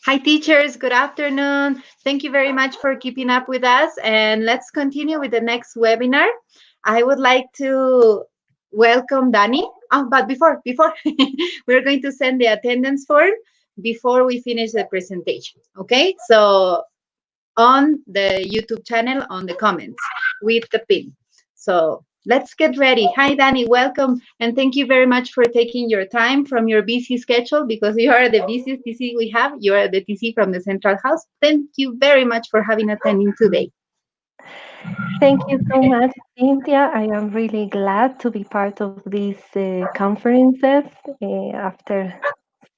Hi, teachers. Good afternoon. Thank you very much for keeping up with us. And let's continue with the next webinar. I would like to welcome Danny. But before we're going to send the attendance form before we finish the presentation. Okay, so on the YouTube channel on the comments with the pin. So let's get ready. Hi, Danny. Welcome. And thank you very much for taking your time from your busy schedule because you are the busiest TC we have. You are the TC from the Central House. Thank you very much for having attending today. Thank you so much, Cynthia. I am really glad to be part of these conferences after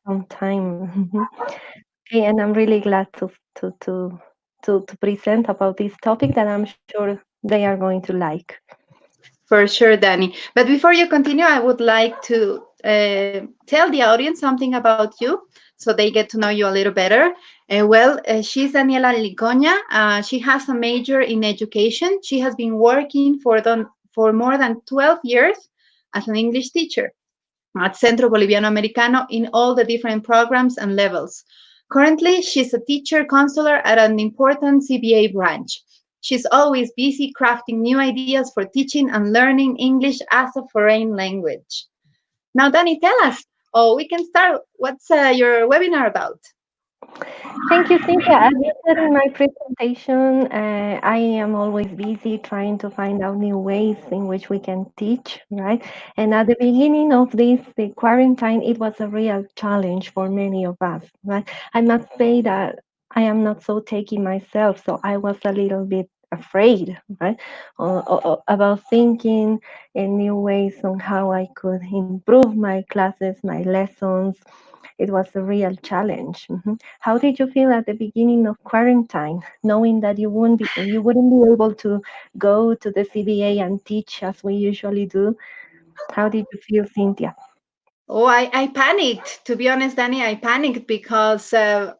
some time. Okay, and I'm really glad to, to, to present about this topic that I'm sure they are going to like. For sure, Danny. But before you continue, I would like to tell the audience something about you so they get to know you a little better. She's Daniela Licoña. She has a major in education. She has been working for more than 12 years as an English teacher at Centro Boliviano Americano in all the different programs and levels. Currently, she's a teacher counselor at an important CBA branch. She's always busy crafting new ideas for teaching and learning English as a foreign language. Now, Danny, tell us. Oh, we can start. What's your webinar about? Thank you, Cynthia. As you said in my presentation, I am always busy trying to find out new ways in which we can teach, right? And at the beginning of the quarantine, it was a real challenge for many of us, right? I must say that I am not so techy myself, so I was a little bit afraid, right, about thinking in new ways on how I could improve my classes, my lessons. It was a real challenge. How did you feel at the beginning of quarantine, knowing that you wouldn't be able to go to the CBA and teach as we usually do? How did you feel, Cynthia? Oh, I panicked. To be honest, Danny, I panicked because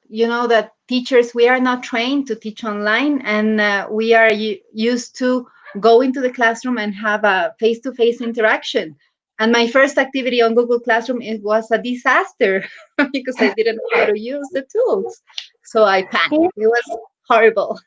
you know that teachers we are not trained to teach online, and we are used to go into the classroom and have a face-to-face interaction. And my first activity on Google Classroom it was a disaster because I didn't know how to use the tools. So I panicked. It was horrible.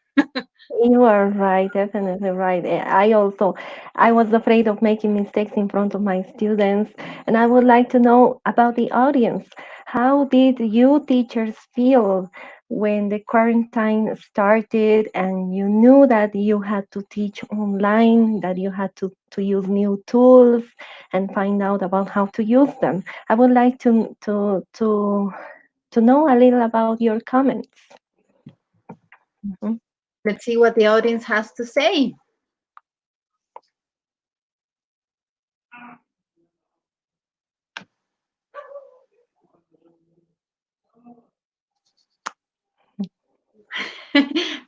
You are right, definitely right. I was afraid of making mistakes in front of my students, and I would like to know about the audience. How did you teachers feel when the quarantine started and you knew that you had to teach online, that you had to use new tools and find out about how to use them? I would like to know a little about your comments. Mhm. Let's see what the audience has to say.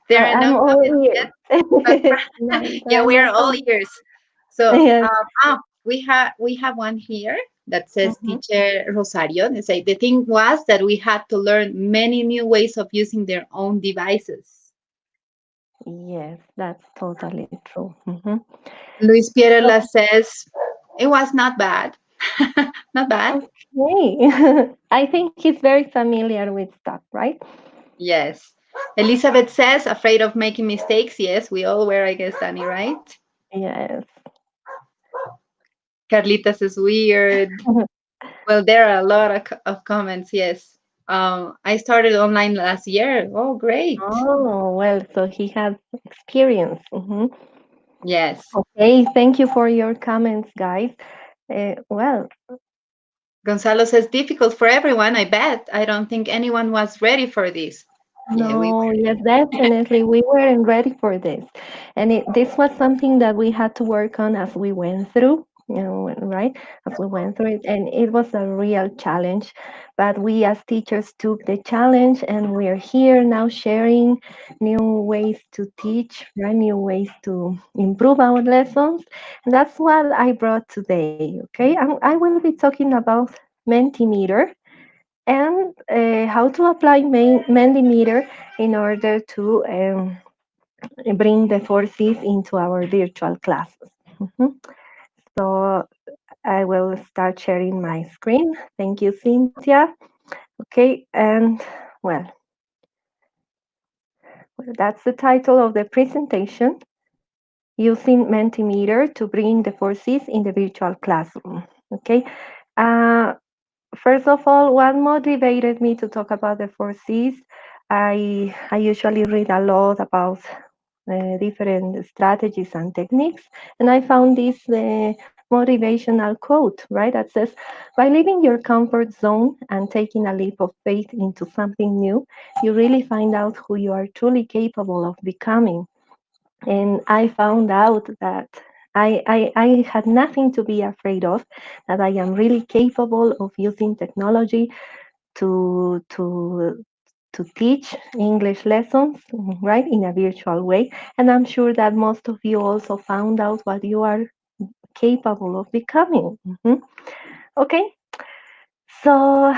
There are I'm no all comments ears. yet, but No, yeah, I'm we are also all ears. So yes. we have one here that says Mhm. teacher Rosario. They say the thing was that we had to learn many new ways of using their own devices. Yes, that's totally true. Mhm. Luis Pierola says it was not bad. Not bad. Okay. I think he's very familiar with stuff, right? Yes. Elizabeth says afraid of making mistakes. Yes, we all were, I guess, Danny, right? Yes. Carlita says weird. Well, there are a lot of comments. Yes. I started online last year. Oh, great. Oh, well, so he has experience. Yes. Okay, thank you for your comments, guys. Well, Gonzalo says difficult for everyone. I bet. I don't think anyone was ready for this. Yeah, we no, yes, definitely. We weren't ready for this. And this was something that we had to work on as we went through, right? As we went through it. And it was a real challenge. But we as teachers took the challenge and we're here now sharing new ways to teach, right? New ways to improve our lessons. And that's what I brought today, okay? I will be talking about Mentimeter and how to apply Mentimeter in order to bring the forces into our virtual classes. Mhm. So I will start sharing my screen. Thank you, Cynthia. Okay, and well. Well, that's the title of the presentation, using Mentimeter to bring the forces in the virtual classroom. Okay. Uh, First of all, what motivated me to talk about the four C's? I usually read a lot about different strategies and techniques, and I found this motivational quote, right? That says, "By leaving your comfort zone and taking a leap of faith into something new, you really find out who you are truly capable of becoming." And I found out that I had nothing to be afraid of, that I am really capable of using technology to to to teach English lessons, right, in a virtual way. And I'm sure that most of you also found out what you are capable of becoming. Mhm. Okay, so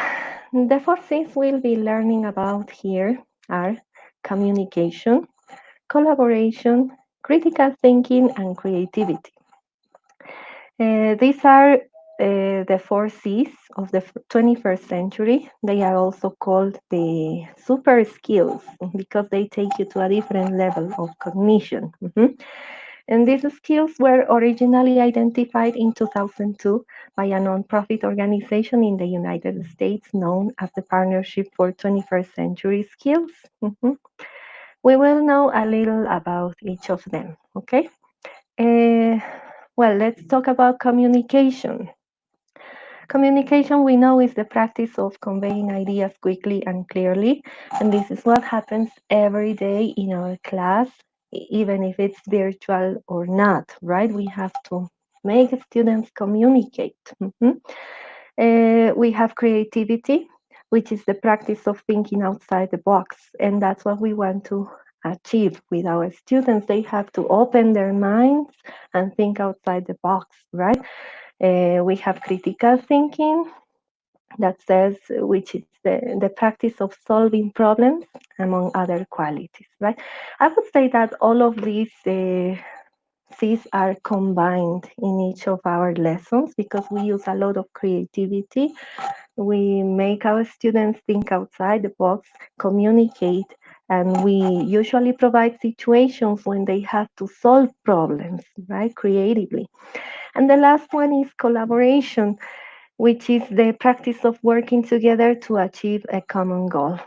the four things we'll be learning about here are communication, collaboration, critical thinking, and creativity. These are the four C's of the 21st century. They are also called the super skills because they take you to a different level of cognition. Mhm. And these skills were originally identified in 2002 by a nonprofit organization in the United States known as the Partnership for 21st Century Skills. Mhm. We will know a little about each of them, okay? Uh, well, let's talk about communication. Communication, we know, is the practice of conveying ideas quickly and clearly, and this is what happens every day in our class, even if it's virtual or not, right? We have to make students communicate. Mhm. We have creativity, which is the practice of thinking outside the box, and that's what we want to achieve with our students. They have to open their minds and think outside the box, right? We have critical thinking, that says, which is the practice of solving problems, among other qualities, right? I would say that all of these C's are combined in each of our lessons because we use a lot of creativity. We make our students think outside the box, communicate, and we usually provide situations when they have to solve problems, right, creatively. And the last one is collaboration, which is the practice of working together to achieve a common goal.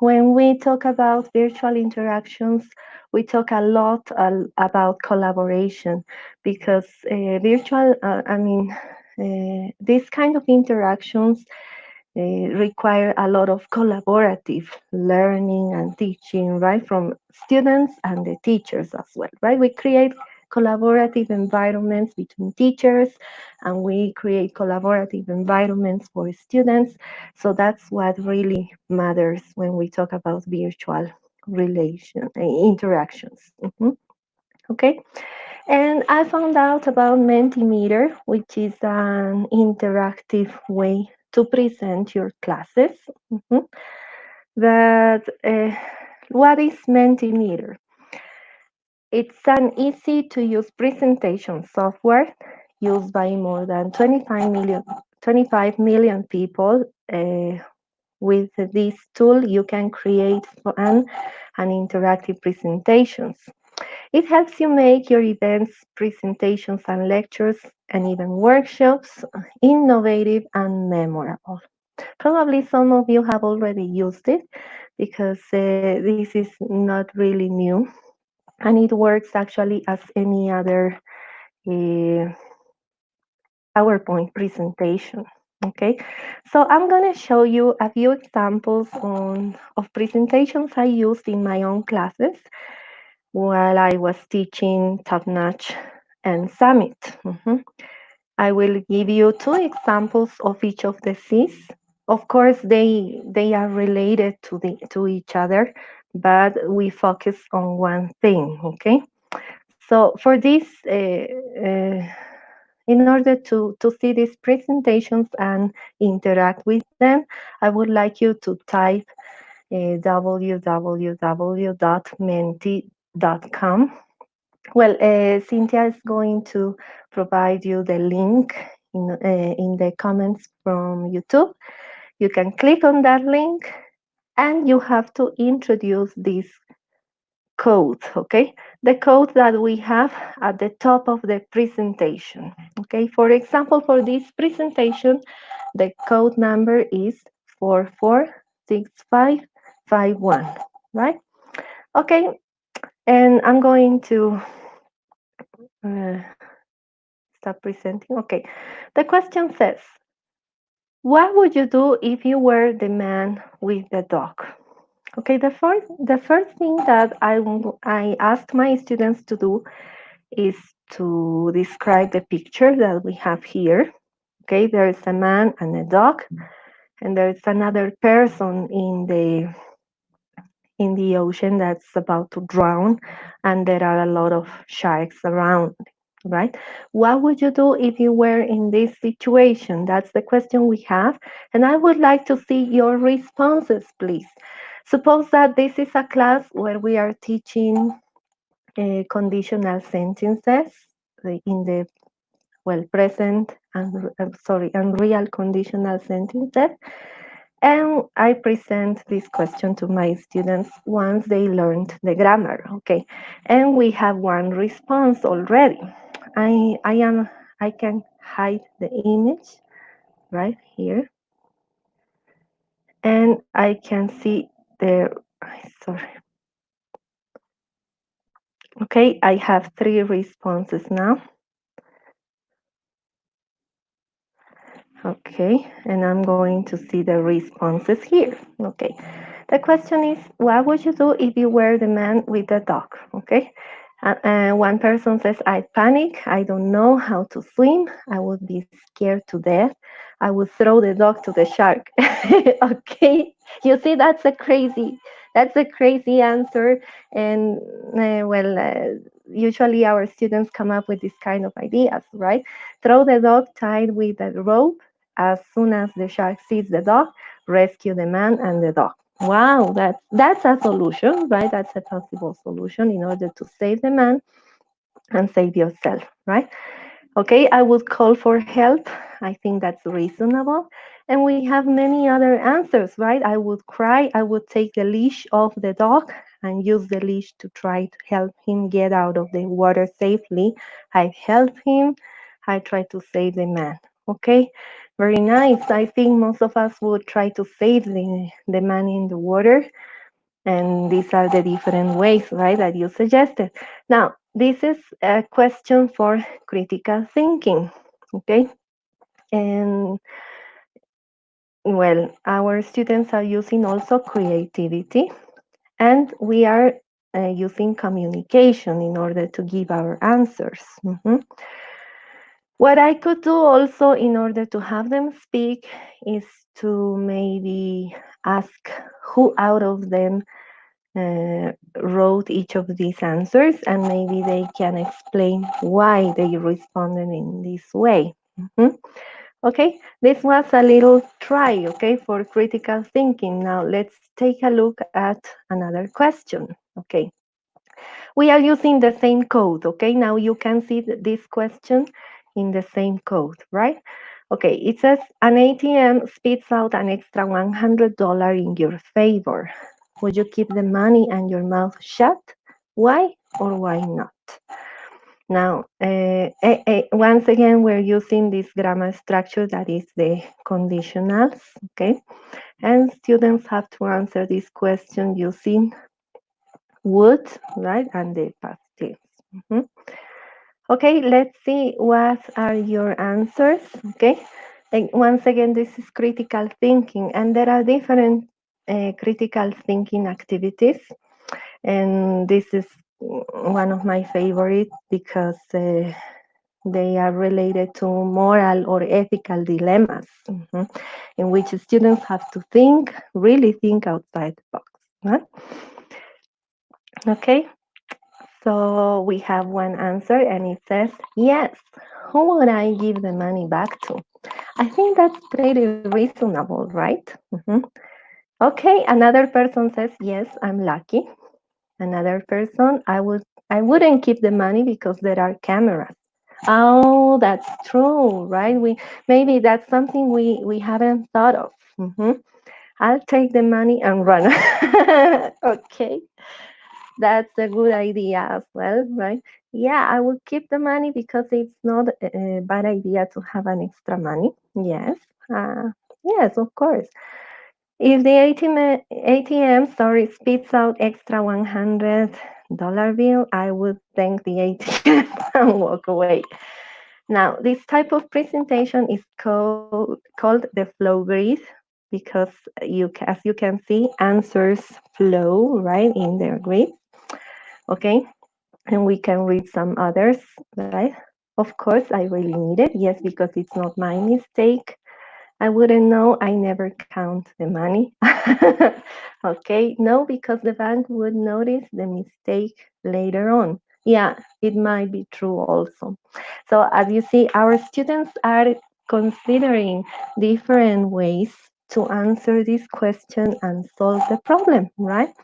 When we talk about virtual interactions, we talk a lot about collaboration because these kind of interactions require a lot of collaborative learning and teaching, right, from students and the teachers as well, right? We create collaborative environments between teachers and we create collaborative environments for students. So that's what really matters when we talk about virtual interactions. Mhm. Okay. And I found out about Mentimeter, which is an interactive way to present your classes. Mhm. But what is Mentimeter? It's an easy to use presentation software used by more than 25 million people. With this tool, you can create fun and interactive presentations. It helps you make your events, presentations, and lectures, and even workshops innovative and memorable. Probably some of you have already used it because this is not really new and it works actually as any other uh, PowerPoint presentation. Okay, so I'm going to show you a few examples of presentations I used in my own classes while I was teaching Top Notch and Summit. Mhm. I will give you two examples of each of the C's. Of course, they are related to each other, but we focus on one thing. Okay, so for this, in order to see these presentations and interact with them, I would like you to type www.menti.com. Well, Cynthia is going to provide you the link in the comments from YouTube. You can click on that link and you have to introduce this code, okay? The code that we have at the top of the presentation, okay? For example, for this presentation, the code number is 446551, right? Okay, and I'm going to uh, stop presenting. Okay, the question says, what would you do if you were the man with the dog? Okay, the first thing that I asked my students to do is to describe the picture that we have here. Okay, there is a man and a dog, and there is another person in the ocean that's about to drown, and there are a lot of sharks around, right? What would you do if you were in this situation? That's the question we have, and I would like to see your responses, please. Suppose that this is a class where we are teaching conditional sentences in the present and sorry, and real conditional sentences. And I present this question to my students once they learned the grammar. Okay, and we have one response already. I can hide the image right here, and I can see the sorry. Okay, I have three responses now. Okay, and I'm going to see the responses here. Okay, the question is, what would you do if you were the man with the dog? Okay, and one person says, I panic, I don't know how to swim, I would be scared to death, I would throw the dog to the shark. Okay, you see, that's a crazy answer, and usually our students come up with this kind of ideas, right? Throw the dog tied with a rope. As soon as the shark sees the dog, rescue the man and the dog. Wow, that's a solution, right? That's a possible solution in order to save the man and save yourself, right? Okay, I would call for help. I think that's reasonable. And we have many other answers, right? I would cry. I would take the leash off the dog and use the leash to try to help him get out of the water safely. I help him. I try to save the man. Okay, very nice. I think most of us would try to save the man in the water, and these are the different ways, right, that you suggested. Now, this is a question for critical thinking, okay? And our students are using also creativity, and we are using communication in order to give our answers. What I could do also in order to have them speak is to maybe ask who out of them wrote each of these answers, and maybe they can explain why they responded in this way. Mhm. Okay, this was a little try, okay, for critical thinking. Now let's take a look at another question. Okay, we are using the same code. Okay, now you can see this question in the same code, right? Okay, it says an ATM spits out an extra $100 in your favor. Would you keep the money and your mouth shut? Why or why not? Now, once again, we're using this grammar structure that is the conditionals, okay? And students have to answer this question using would, right, and the past tense. Mhm. Okay, let's see what are your answers, okay? And once again, this is critical thinking, and there are different critical thinking activities, and this is one of my favorites because they are related to moral or ethical dilemmas, in which students have to think, really think outside the box. Right? Okay, so we have one answer, and it says, yes, who would I give the money back to? I think that's pretty reasonable, right? Okay, another person says, yes, I'm lucky. Another person, I wouldn't keep the money because there are cameras. Oh, that's true, right? We maybe that's something we haven't thought of. I'll take the money and run. Okay, That's a good idea as well, right? Yeah, I will keep the money because it's not a bad idea to have an extra money. Yes. Uh, yes, of course. If the ATM, sorry, spits out extra $100 bill, I would thank the ATM and walk away. Now, this type of presentation is called the flow grid because as you can see, answers flow right in their grid. Okay, and we can read some others, right? Of course, I really need it. Yes, because it's not my mistake. I wouldn't know. I never count the money. Okay, no, because the bank would notice the mistake later on. Yeah, it might be true also. So, as you see, our students are considering different ways to answer this question and solve the problem, right?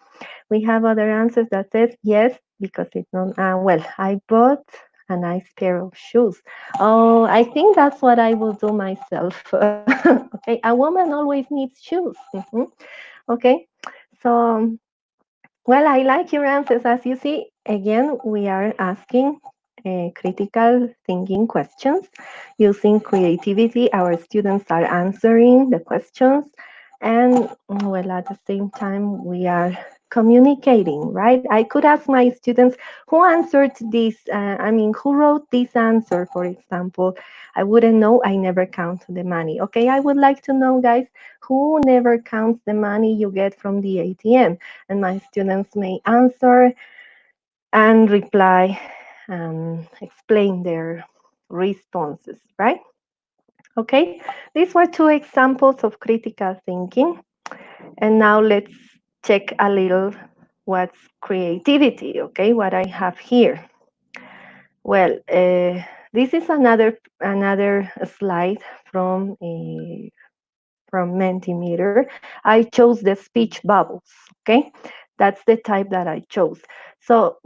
We have other answers that says yes because it's not. Well, I bought a nice pair of shoes. Oh, I think that's what I will do myself. Okay, a woman always needs shoes. Okay, so well, I like your answers. As you see, again, we are asking critical thinking questions using creativity. Our students are answering the questions, and well, at the same time, we are communicating, right? I could ask my students who answered this, who wrote this answer, for example. I wouldn't know. I never count the money. Okay, I would like to know, guys, who never counts the money you get from the ATM, and my students may answer and reply and explain their responses, right? Okay, these were two examples of critical thinking. And now let's check a little what's creativity, okay, what I have here. Well, this is another slide from Mentimeter. I chose the speech bubbles. Okay, that's the type that I chose. So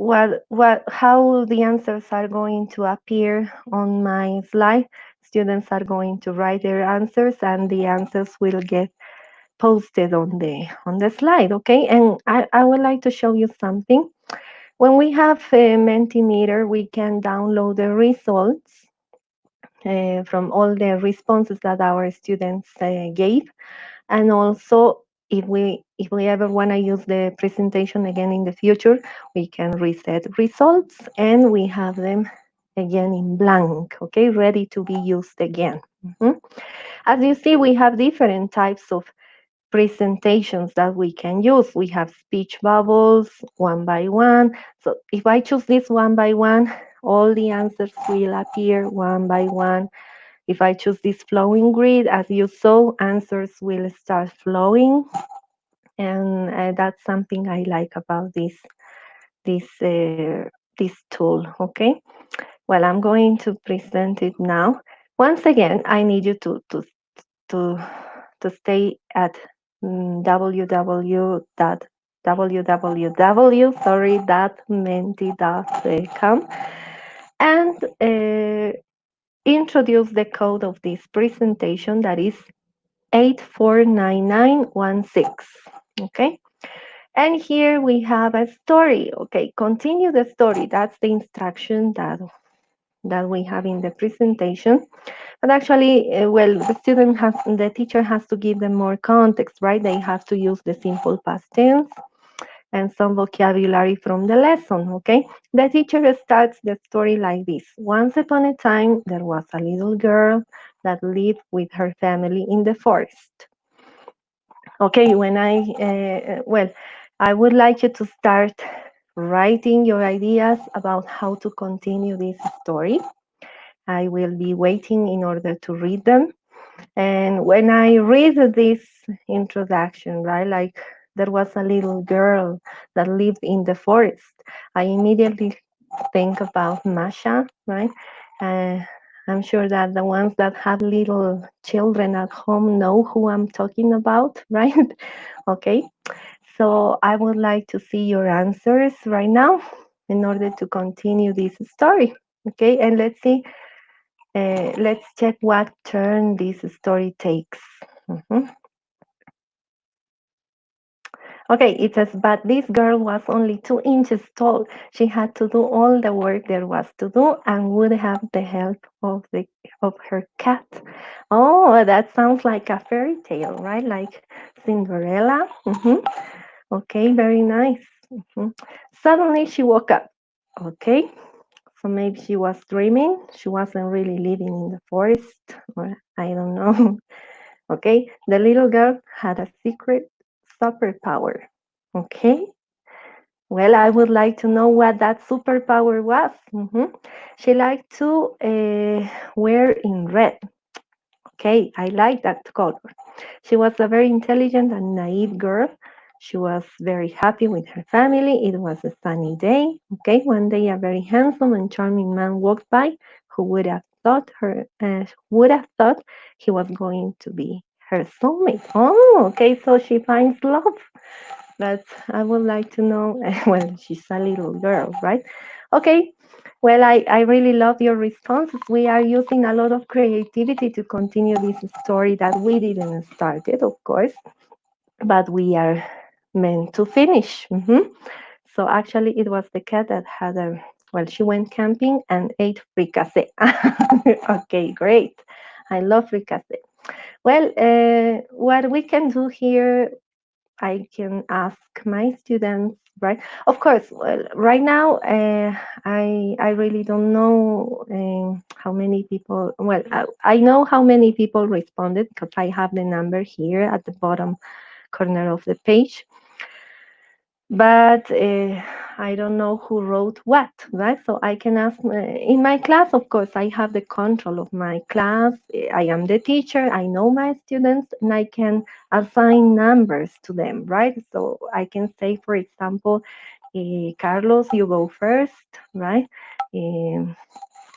how the answers are going to appear on my slide? Students are going to write their answers, and the answers will get posted on the slide. Okay, and I would like to show you something. When we have a Mentimeter, we can download the results from all the responses that our students gave, and also if we ever want to use the presentation again in the future, we can reset results and we have them again in blank, okay, ready to be used again. As you see, we have different types of presentations that we can use. We have speech bubbles one by one. So if I choose this one by one, all the answers will appear one by one. If I choose this flowing grid, as you saw, answers will start flowing, and that's something I like about this this tool. Okay. Well, I'm going to present it now. Once again, I need you to to stay at www, sorry, menti.com, and introduce the code of this presentation, that is 849916. Okay, and here we have a story. Okay, continue the story. That's the instruction that we have in the presentation. But actually, well, the teacher has to give them more context, right? They have to use the simple past tense and some vocabulary from the lesson, okay? The teacher starts the story like this. Once upon a time, there was a little girl that lived with her family in the forest. Okay, I would like you to start writing your ideas about how to continue this story. I will be waiting in order to read them. And when I read this introduction, right, like there was a little girl that lived in the forest, I immediately think about Masha, right? Uh, I'm sure that the ones that have little children at home know who I'm talking about, right? Okay, so I would like to see your answers right now in order to continue this story. Okay, and let's check what turn this story takes. Mhm. Okay, it says, but this girl was only 2 inches tall. She had to do all the work there was to do and would have the help of her cat. Oh, that sounds like a fairy tale, right? Like Cinderella. Okay, very nice. Mhm. Suddenly she woke up. Okay, so maybe she was dreaming. She wasn't really living in the forest, or I don't know. Okay, the little girl had a secret superpower. Okay, well, I would like to know what that superpower was. She liked to wear in red. Okay, I like that color. She was a very intelligent and naive girl. She was very happy with her family. It was a sunny day. Okay, one day a very handsome and charming man walked by who would have thought he was going to be her soulmate. Oh, okay, so she finds love. But I would like to know, well, she's a little girl, right? Okay, well, I really love your responses. We are using a lot of creativity to continue this story that we didn't start it, of course, but we are meant to finish. So actually, it was the cat that had a, well, she went camping and ate fricassee. Okay, great. I love fricassee. Well, what we can do here, I can ask my students, right? Of course, well, right now, I really don't know how many people. Well, I know how many people responded because I have the number here at the bottom corner of the page, but I don't know who wrote what, right? So I can ask in my class, of course, I have the control of my class. I am the teacher, I know my students, and I can assign numbers to them, right? So I can say, for example, Carlos, you go first, right? Um,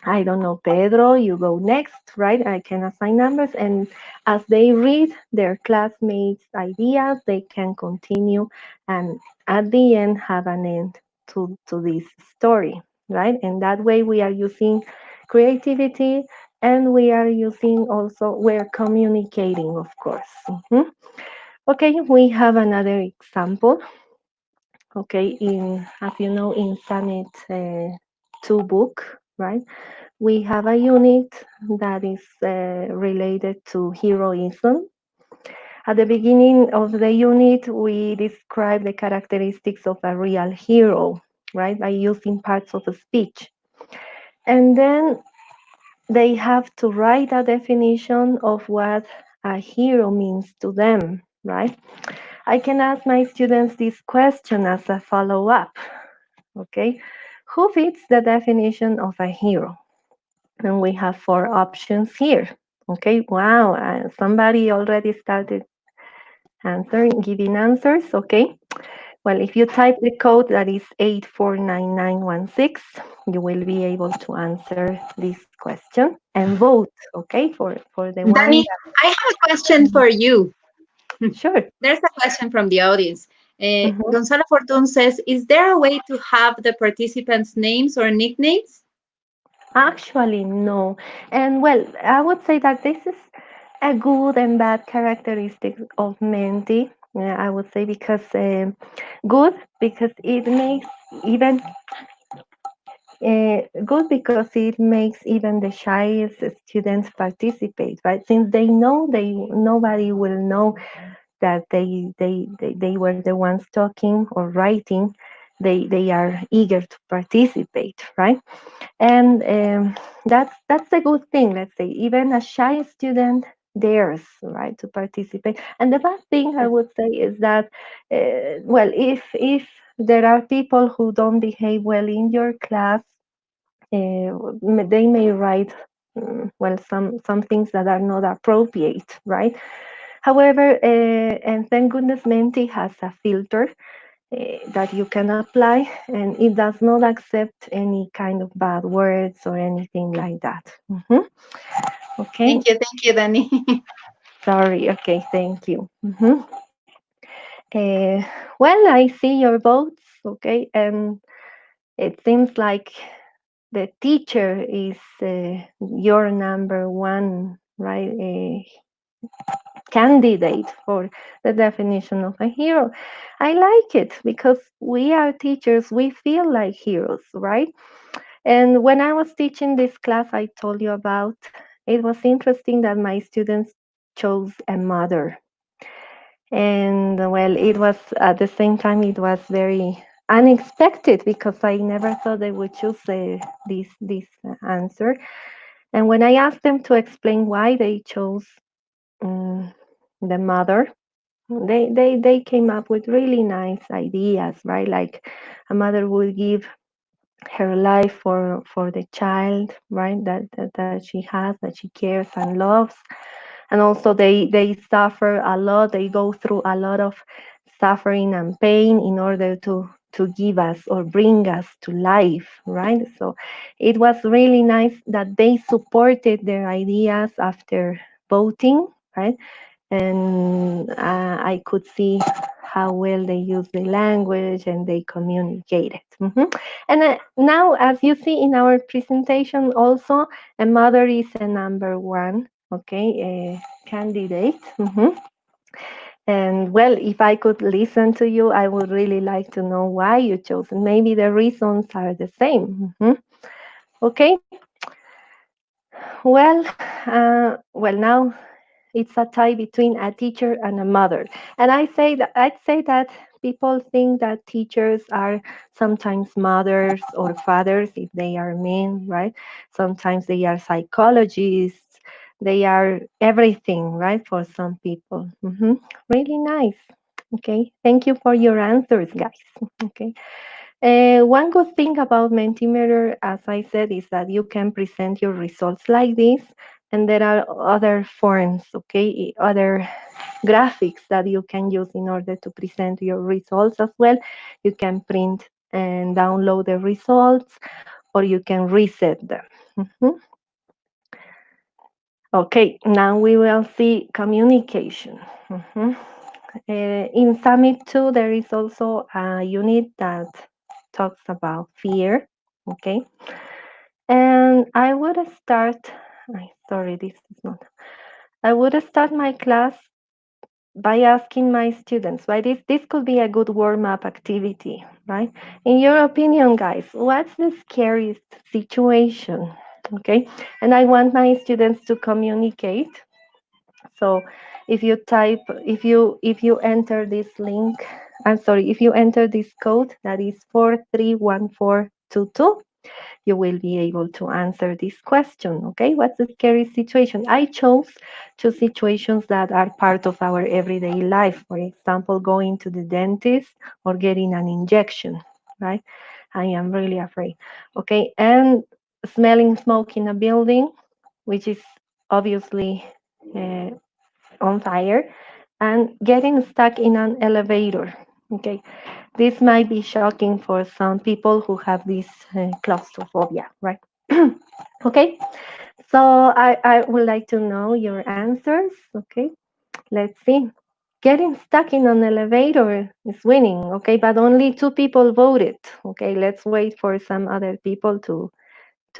I don't know, Pedro, you go next, right? I can assign numbers, and as they read their classmates' ideas, they can continue and at the end have an end to this story, right? And that way we are using creativity and we are using also, we're communicating, of course. Okay, we have another example. Okay, as you know, in Summit 2 book, right? We have a unit that is related to heroism. At the beginning of the unit, we describe the characteristics of a real hero, right, by using parts of a speech. And then they have to write a definition of what a hero means to them, right? I can ask my students this question as a follow up, okay? Who fits the definition of a hero? And we have 4 options here. Okay, wow, somebody already started answering, giving answers. Okay, well, if you type the code that is 849916, you will be able to answer this question and vote. Okay, for the one Danny, I have a question that, for you. sure. There's a question from the audience. Mhm. Gonzalo Fortun says, is there a way to have the participants' names or nicknames? Actually, no. And well, I would say that this is a good and bad characteristic of Menti. I would say because good because it makes even good because it makes even the shyest students participate, right? Since they know they nobody will know that they were the ones talking or writing. They are eager to participate, right? And that's a good thing. Let's say even a shy student dares, right, to participate. And the bad thing I would say is that well, if there are people who don't behave well in your class, they may write well some things that are not appropriate, right? However, and thank goodness Menti has a filter that you can apply, and it does not accept any kind of bad words or anything like that. Okay, Thank you, Danny. sorry. Okay, thank you. Well, I see your votes. Okay, and it seems like the teacher is your number one, right? candidate for the definition of a hero. I like it because we are teachers, we feel like heroes, right? And when I was teaching this class I told you about, it was interesting that my students chose a mother. And well, it was at the same time, it was very unexpected because I never thought they would choose this answer. And when I asked them to explain why they chose um, the mother, they came up with really nice ideas, right? Like a mother would give her life for the child, right? That she has, that she cares and loves. And also they suffer a lot, they go through a lot of suffering and pain in order to give us or bring us to life, right? So it was really nice that they supported their ideas after voting, right? And I could see how well they use the language and they communicated. And now, as you see in our presentation, also a mother is a number one, okay, candidate. And well, if I could listen to you, I would really like to know why you chose. And maybe the reasons are the same. Okay. Well, well now it's a tie between a teacher and a mother. And I'd say that people think that teachers are sometimes mothers or fathers if they are men, right? Sometimes they are psychologists. They are everything, right? For some people. Really nice. Okay. Thank you for your answers, guys. Okay. One good thing about Mentimeter, as I said, is that you can present your results like this, and there are other forms, okay, other graphics that you can use in order to present your results as well. You can print and download the results, or you can reset them. Mhm. Okay, now we will see communication. Mhm. In Summit 2, there is also a unit that talks about fear. Okay, and I would start. Sorry, this is not. I would start my class by asking my students, right? This could be a good warm up activity, right? In your opinion, guys, what's the scariest situation? Okay, and I want my students to communicate. So if you enter this link, I'm sorry, if you enter this code that is 431422, you will be able to answer this question. Okay, what's the scary situation? I chose two situations that are part of our everyday life. For example, going to the dentist or getting an injection, right? I am really afraid. Okay, and smelling smoke in a building, which is obviously uh, on fire, and getting stuck in an elevator. Okay, this might be shocking for some people who have this claustrophobia, right? Okay, so I would like to know your answers. Okay, let's see. Getting stuck in an elevator is winning, okay, but only two people voted. Okay, let's wait for some other people to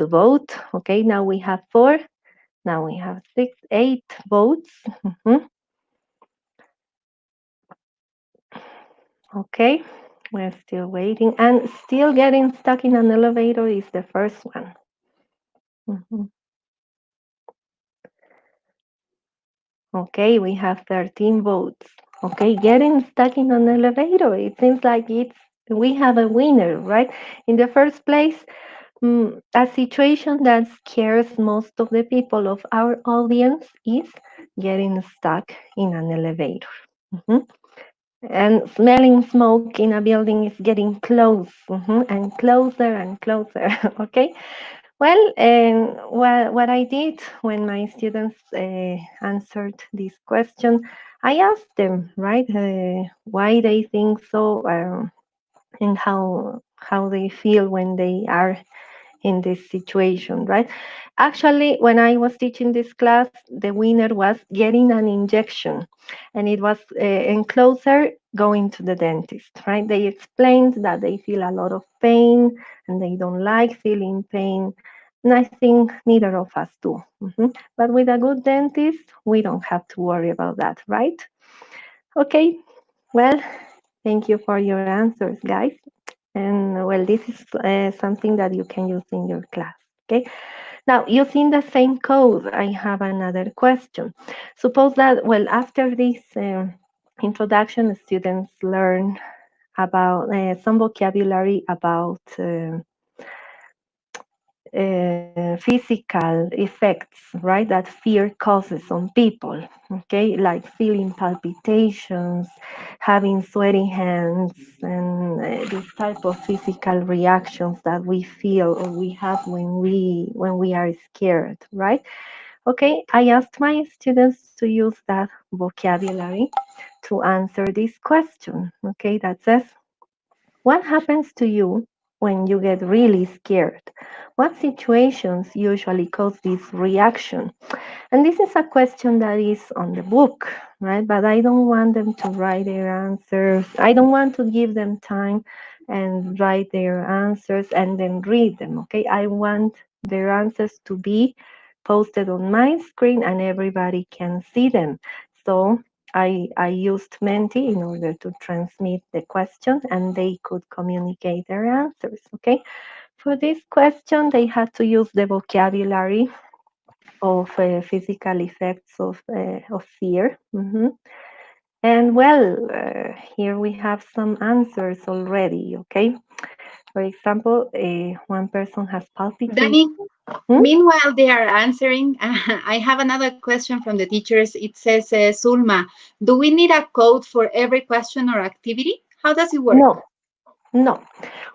vote. Okay, now we have four. Now we have six, eight votes. Mhm. Okay, we're still waiting and still getting stuck in an elevator is the first one. Mhm. Okay, we have 13 votes. Okay, getting stuck in an elevator. It seems like we have a winner, right? In the first place, a situation that scares most of the people of our audience is getting stuck in an elevator. Mhm. And smelling smoke in a building is getting close, and closer and closer. Okay. Well, what I did when my students answered this question, I asked them, right, why they think so, and how they feel when they are in this situation, right? Actually, when I was teaching this class, the winner was getting an injection, and it was and closer going to the dentist, right? They explained that they feel a lot of pain and they don't like feeling pain. And I think neither of us do. But with a good dentist, we don't have to worry about that, right? Okay, well, thank you for your answers, guys. And well, this is something that you can use in your class. Okay, now using the same code, I have another question. Suppose that, well, after this introduction, students learn about some vocabulary about physical effects, right, that fear causes on people, okay, like feeling palpitations, having sweaty hands, and this type of physical reactions that we feel or we have when we are scared, right? Okay, I asked my students to use that vocabulary to answer this question, okay, that says, what happens to you when you get really scared? What situations usually cause this reaction? And this is a question that is on the book, right? But I don't want them to write their answers. I don't want to give them time and write their answers and then read them, okay? I want their answers to be posted on my screen and everybody can see them. So I used Menti in order to transmit the question and they could communicate their answers, okay? For this question, they had to use the vocabulary of physical effects of fear. And well, here we have some answers already, okay? For example, one person has palpitation. Danny, Hmm? meanwhile they are answering, I have another question from the teachers. It says, Sulma, do we need a code for every question or activity? How does it work? No, no,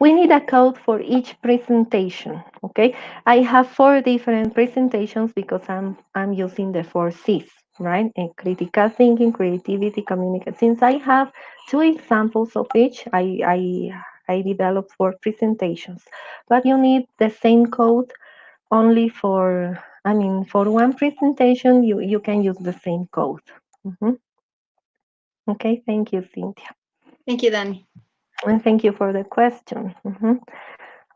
we need a code for each presentation. Okay, I have four different presentations because I'm using the four C's, right? And critical thinking, creativity, communication. Since I have two examples of each, I developed four presentations. But you need the same code only for. I mean, for one presentation, you can use the same code. Mhm. Okay, thank you, Cynthia, Thank you, Danny. and thank you for the question.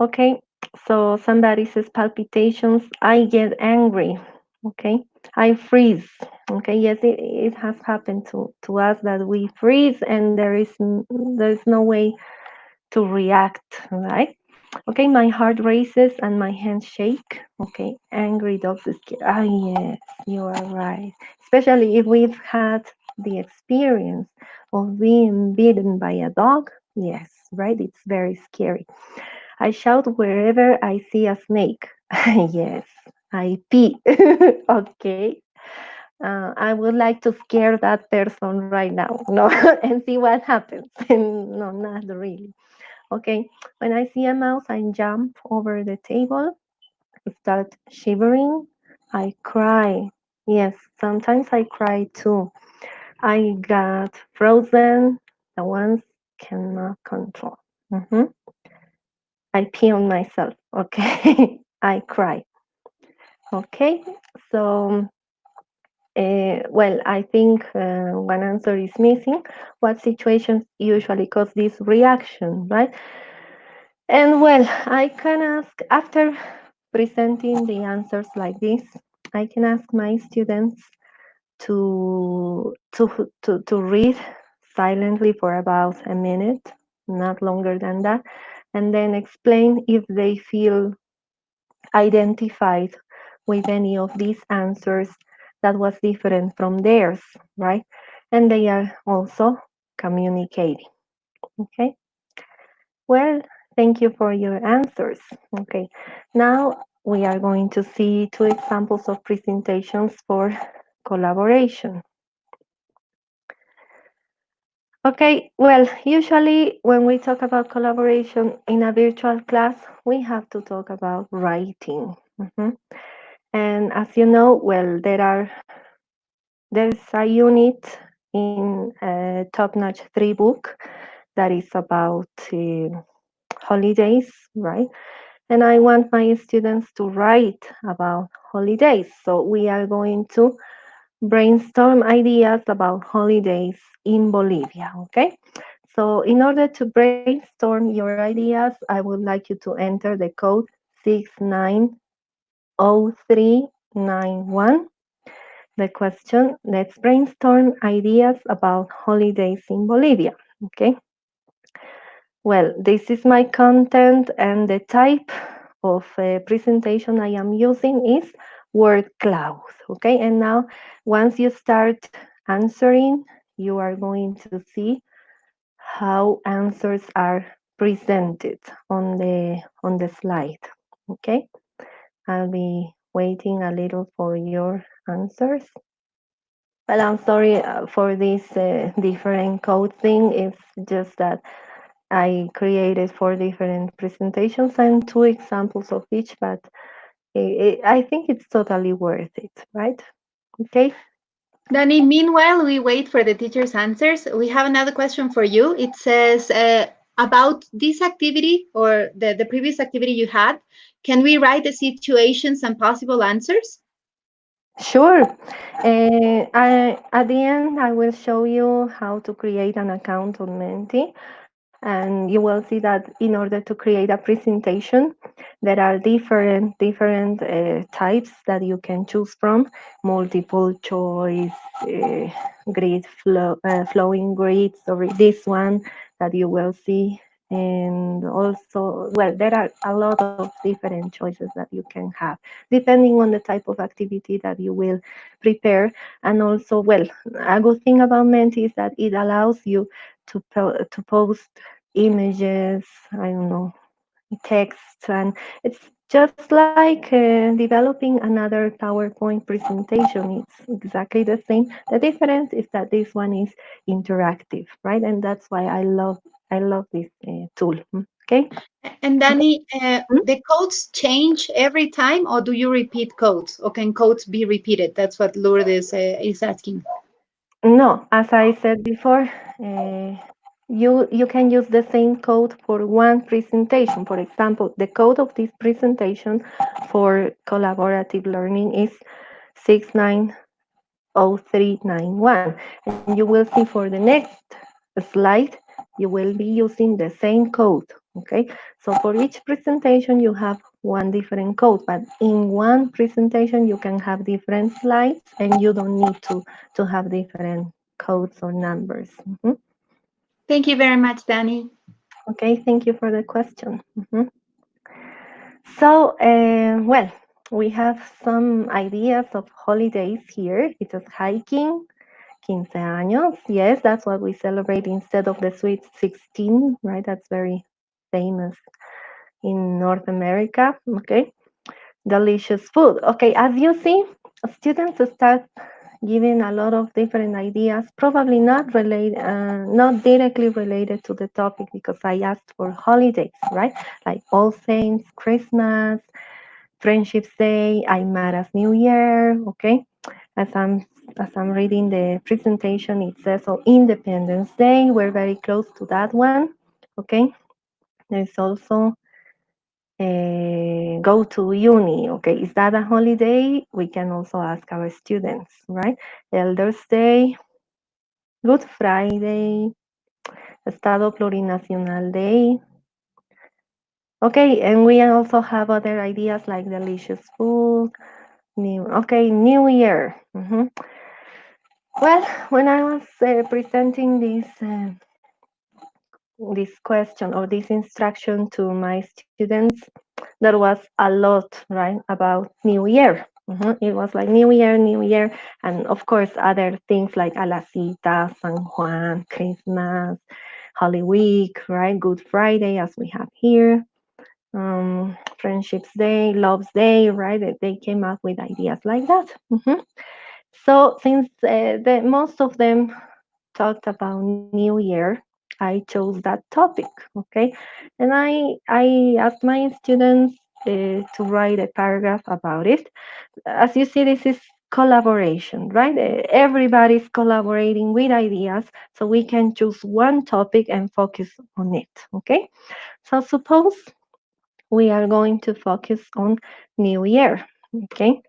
Okay, so somebody says palpitations. I get angry. Okay, I freeze. Okay, yes, it has happened to us that we freeze and there is no way to react, right? Okay, my heart races and my hands shake. Okay, angry dogs is scared. Ah, yes, you are right. Especially if we've had the experience of being bitten by a dog. Yes, right? It's very scary. I shout wherever I see a snake. Yes, I pee. Okay. I would like to scare that person right now, no, and see what happens. No, not really. Okay. When I see a mouse, I jump over the table, start shivering. I cry. Yes, sometimes I cry too. I got frozen. The ones cannot control. Mhm. I pee on myself. Okay. I cry. Okay. So, well, I think one answer is missing. What situations usually cause this reaction, right? And well, I can ask after presenting the answers like this, I can ask my students to read silently for about a minute, not longer than that, and then explain if they feel identified with any of these answers that was different from theirs, right? And they are also communicating. Okay. Well, thank you for your answers. Okay. Now we are going to see two examples of presentations for collaboration. Okay, well, usually when we talk about collaboration in a virtual class, we have to talk about writing. And as you know, well, there's a unit in Top Notch 3 book that is about holidays, right? And I want my students to write about holidays. So we are going to brainstorm ideas about holidays in Bolivia, okay? So in order to brainstorm your ideas, I would like you to enter the code 69 690391. The question, let's brainstorm ideas about holidays in Bolivia. Okay. Well, this is my content, and the type of presentation I am using is word cloud. Okay. And now, once you start answering, you are going to see how answers are presented on the slide. Okay. I'll be waiting a little for your answers. Well, I'm sorry for this different code thing. It's just that I created four different presentations and two examples of each, but I think it's totally worth it, right? Okay. Danny, meanwhile, we wait for the teacher's answers. We have another question for you. It says about this activity or the previous activity you had, can we write the situations and possible answers? Sure. At the end, I will show you how to create an account on Menti, and you will see that in order to create a presentation, there are different types that you can choose from: multiple choice, flowing grids, or this one that you will see. And also, well, there are a lot of different choices that you can have depending on the type of activity that you will prepare. And also, well, a good thing about Menti is that it allows you to post images, I don't know, text, and it's just like developing another PowerPoint presentation. It's exactly the same. The difference is that this one is interactive, right? And that's why I love this tool. Okay. And Danny, Mm. the codes change every time, or do you repeat codes, or can codes be repeated? That's what Lourdes is asking. No, as I said before, uh, you can use the same code for one presentation. For example, the code of this presentation for collaborative learning is 690391, and you will see for the next slide you will be using the same code. Okay, so for each presentation you have one different code, but in one presentation you can have different slides and you don't need to have different codes or numbers. Mhm. Thank you very much, Danny. Okay, thank you for the question. Mhm. So, well, we have some ideas of holidays here. It is hiking, 15 años. Yes, that's what we celebrate instead of the sweet 16, right? That's very famous in North America. Okay. Delicious food. Okay, as you see, students start giving a lot of different ideas, probably not directly related to the topic because I asked for holidays, right? Like All Saints, Christmas, Friendship's Day, Aymara's New Year. Okay, as I'm reading the presentation, it says so Independence Day. We're very close to that one. Okay, there's also go to uni. Okay, is that a holiday? We can also ask our students, right? Elders Day, Good Friday, Estado Plurinacional Day. Okay, and we also have other ideas like delicious food. New Year. Well, when I was presenting this question or this instruction to my students, there was a lot, right, about New Year. It was like New Year, and of course other things like A la Cita, San Juan, Christmas, Holy Week, right, Good Friday, as we have here, Friendship's Day, Love's Day, right? They came up with ideas like that. So since the most of them talked about New Year, I chose that topic. Okay, and I asked my students to write a paragraph about it. As you see, this is collaboration, right? Everybody's collaborating with ideas, so we can choose one topic and focus on it. Okay, so suppose we are going to focus on New Year. Okay,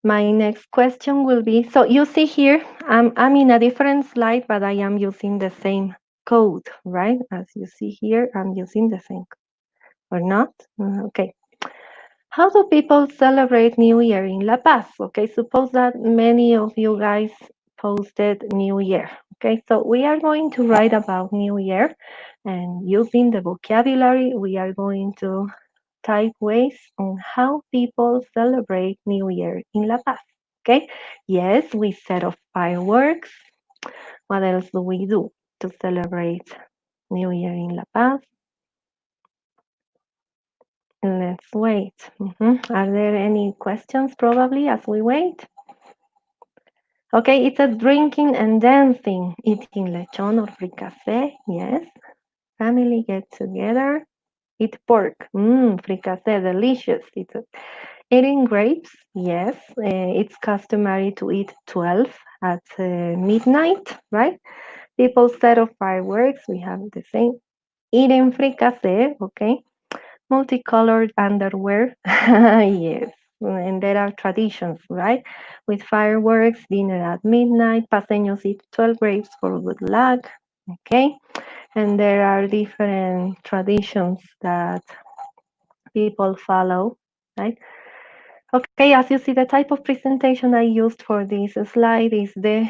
my next question will be, so you see here, I'm in a different slide, but I am using the same code, right? As you see here, I'm using the same, or not? Okay. How do people celebrate New Year in La Paz? Okay, suppose that many of you guys posted New Year. Okay, so we are going to write about New Year, and using the vocabulary, we are going to type ways on how people celebrate New Year in La Paz. Okay, yes, we set off fireworks. What else do we do to celebrate New Year in La Paz? Let's wait. Are there any questions probably as we wait? Okay, it's a drinking and dancing, eating lechon or fricassé. Yes, family get together, eat pork. Fricassé, delicious. Eating grapes. Yes, it's customary to eat 12 at midnight, right? People set off fireworks. We have the same. Eating fricassé. Okay, multicolored underwear. Yes. And there are traditions, right? With fireworks, dinner at midnight, paseños eat 12 grapes for good luck. Okay. And there are different traditions that people follow, right? Okay, as you see, the type of presentation I used for this slide is the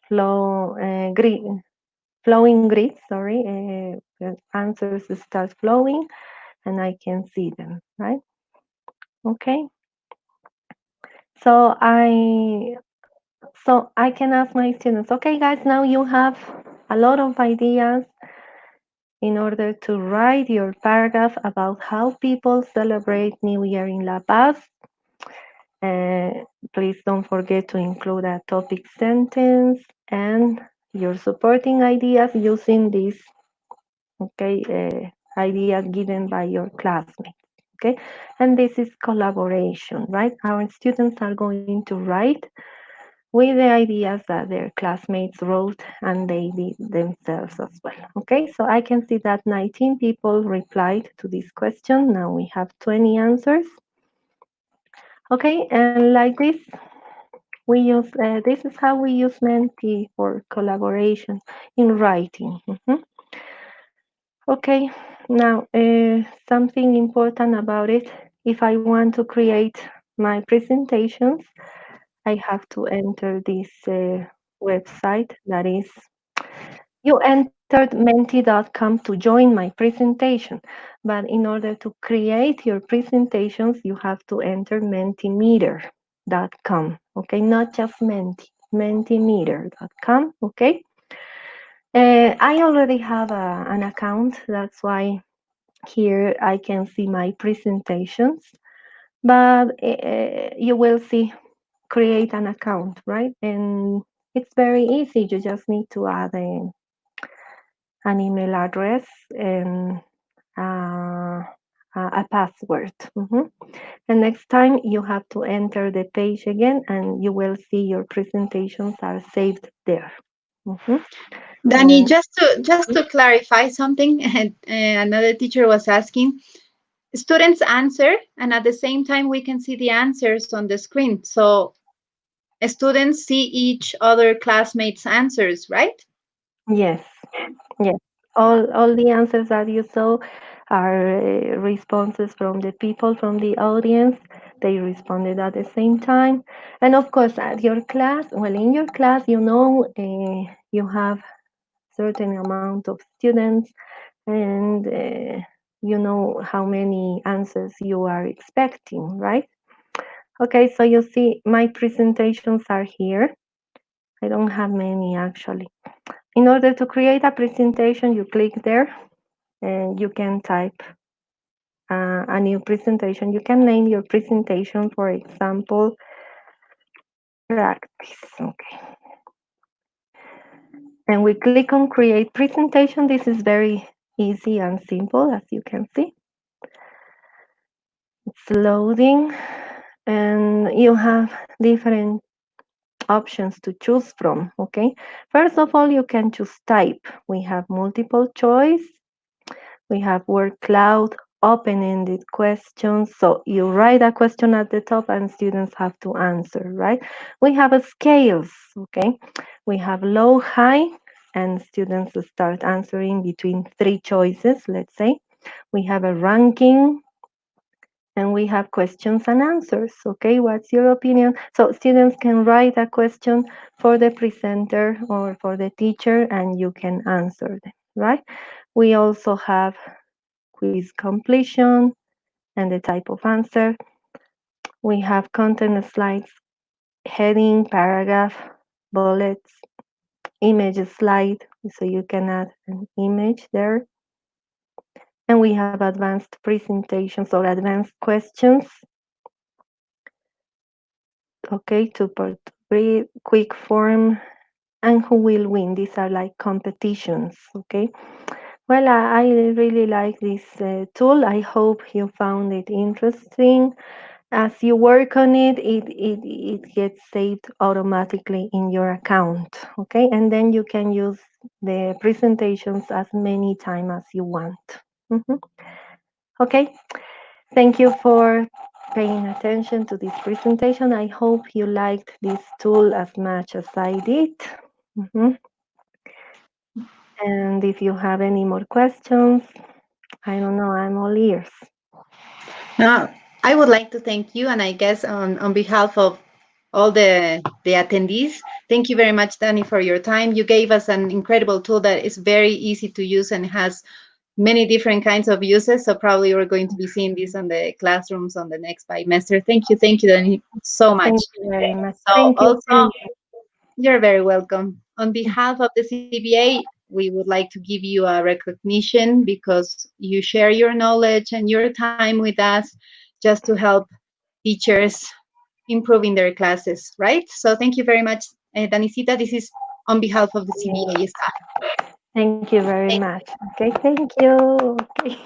grid, flowing grid, sorry. The answers start flowing and I can see them, right? Okay, so I can ask my students, okay guys, now you have a lot of ideas in order to write your paragraph about how people celebrate New Year in La Paz. Uh, Please don't forget to include a topic sentence and your supporting ideas using these, okay, ideas given by your classmates. Okay, and this is collaboration, right? Our students are going to write with the ideas that their classmates wrote and they did themselves as well. Okay, so I can see that 19 people replied to this question. Now we have 20 answers. Okay, and like this, we use this is how we use Menti for collaboration in writing. Okay, now something important about it. If I want to create my presentations, I have to enter this website that is, you entered menti.com to join my presentation, but in order to create your presentations, you have to enter mentimeter.com. Okay, not just Menti, mentimeter.com. Okay, I already have an account, that's why here I can see my presentations, but you will see create an account, right? And it's very easy. You just need to add an email address and a password. And next time you have to enter the page again and you will see your presentations are saved there. And Danny, just to clarify something, another teacher was asking. Students answer, and at the same time, we can see the answers on the screen. So students see each other classmates' answers, right? yes, yes. All the answers that you saw are responses from the people from the audience. They responded at the same time. And of course, at your class, well, in your class, you have certain amount of students and you know how many answers you are expecting, right? Okay, so you see my presentations are here. I don't have many actually. In order to create a presentation, you click there and you can type a new presentation. You can name your presentation, for example, practice. Okay. And we click on create presentation. This is very easy and simple, as you can see. It's loading and you have different options to choose from. Okay, first of all, you can choose type. We have multiple choice, we have word cloud, open-ended questions, so you write a question at the top and students have to answer, right? We have a scales. Okay, we have low, high, and students start answering between three choices. Let's say we have a ranking, And we have questions and answers. Okay, what's your opinion? So students can write a question for the presenter or for the teacher, and you can answer them, right? We also have quiz completion and the type of answer. We have content slides, heading, paragraph, bullets, image slide, so you can add an image there. And we have advanced presentations or advanced questions, okay, to put very quick form, and who will win. These are like competitions, okay. Well, I really like this tool. I hope you found it interesting. As you work on it, it gets saved automatically in your account, okay, and then you can use the presentations as many times as you want. Mhm. Okay, thank you for paying attention to this presentation. I hope you liked this tool as much as I did. Mhm. And if you have any more questions, I don't know, I'm all ears. Now, I would like to thank you, and I guess on behalf of all the attendees, thank you very much, Danny, for your time. You gave us an incredible tool that is very easy to use and has many different kinds of uses. So probably we're going to be seeing this on the classrooms on the next bimester. Thank you, Danny, so Thank much. you very much. So Thank you, also, Cynthia. you're very welcome. On behalf of the CBA, we would like to give you a recognition because you share your knowledge and your time with us just to help teachers improving their classes, right? So thank you very much, Danisita. This is on behalf of the CBA staff. Thank you very much. Okay, thank you. Okay.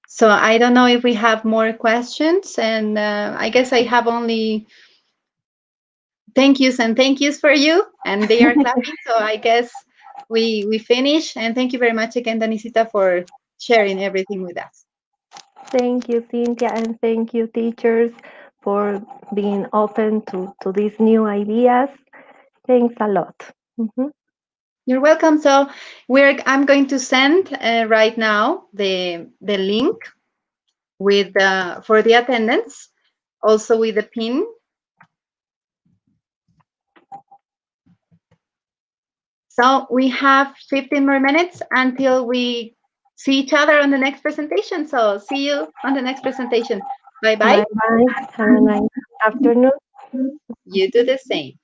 So I don't know if we have more questions, and I guess I have only thank yous for you, and they are clapping. So I guess we finish, and thank you very much again, Danisita, for sharing everything with us. Thank you, Cynthia, and thank you, teachers, for being open to these new ideas. Thanks a lot. Mhm. You're welcome. So I'm going to send right now the link with for the attendance, also with the pin. So we have 15 more minutes until we see each other on the next presentation. So see you on the next presentation. Bye bye. Bye bye. Have a nice afternoon. You do the same.